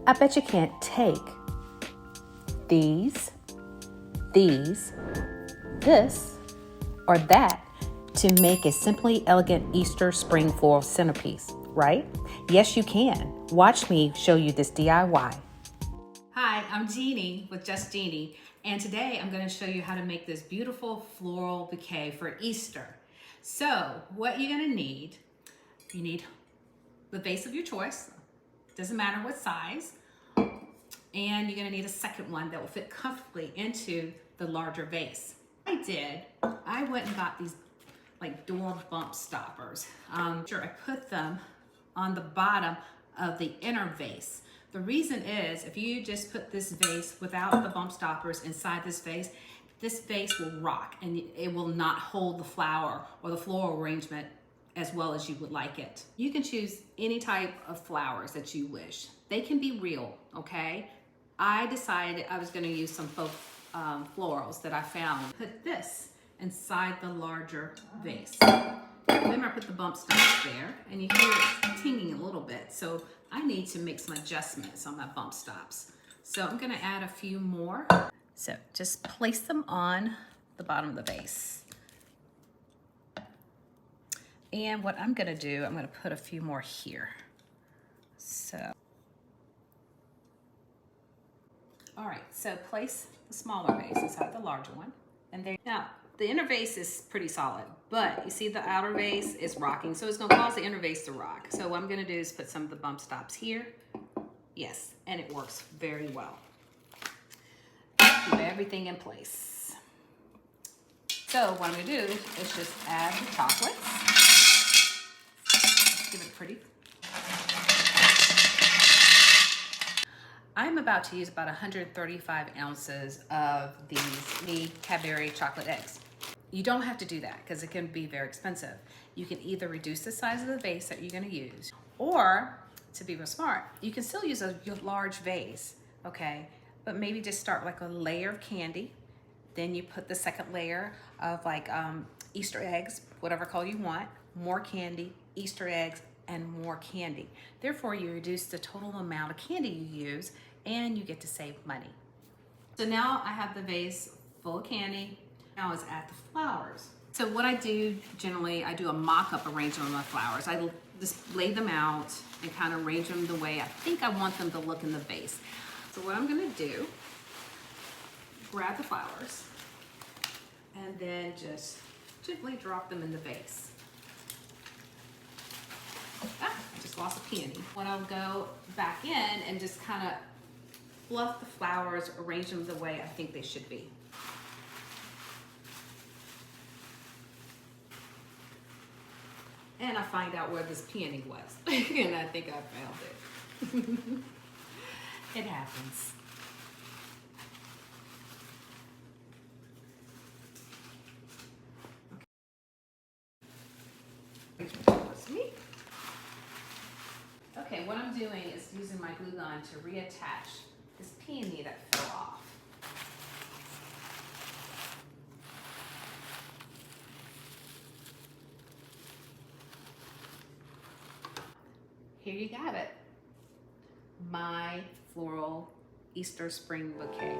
I bet you can't take these, this, or that to make a simply elegant Easter spring floral centerpiece, right? Yes, you can. Watch me show you this DIY. Hi, I'm Jeannie with Just Jeannie, and today I'm going to show you how to make this beautiful floral bouquet for Easter. So, what you're going to need, you need the vase of your choice, doesn't matter what size, and you're going to need a second one that will fit comfortably into the larger vase. I went and got these like door bump stoppers. I put them on the bottom of the inner vase. The reason is if you just put this vase without the bump stoppers inside this vase will rock and it will not hold the flower or the floral arrangement as well as you would like it. You can choose any type of flowers that you wish. They can be real, okay? I decided I was going to use some faux florals that I found. Put this inside the larger vase. Remember, I put the bump stops there, and you hear it tinging a little bit. So I need to make some adjustments on my bump stops. So I'm going to add a few more. So just place them on the bottom of the vase. And what I'm going to do, I'm going to put a few more here. So. All right, so place the smaller vase inside the larger one. And there. Now, the inner vase is pretty solid, but you see the outer vase is rocking, so it's gonna cause the inner vase to rock. So what I'm gonna do is put some of the bump stops here. Yes, and it works very well. Keep everything in place. So what I'm gonna do is just add the chocolates. Give it pretty. I'm about to use about 135 ounces of these Cadbury chocolate eggs. You don't have to do that because it can be very expensive. You can either reduce the size of the vase that you're going to use, or to be real smart, you can still use a large vase, okay? But maybe just start like a layer of candy. Then you put the second layer of like Easter eggs, whatever color you want, more candy, Easter eggs, and more candy. Therefore, you reduce the total amount of candy you use and you get to save money. So now I have the vase full of candy. Now is add the flowers. So what I do generally, I do a mock-up arrangement of my flowers. I just lay them out and kind of arrange them the way I think I want them to look in the vase. So what I'm gonna do, grab the flowers and then just gently drop them in the vase. I just lost a peony. When I'll go back in and just kind of fluff the flowers, arrange them the way I think they should be. And I find out where this peony was. And I think I found it. It happens. Okay, what I'm doing is using my glue gun to reattach this peony that fell off. Here you got it. My floral Easter spring bouquet.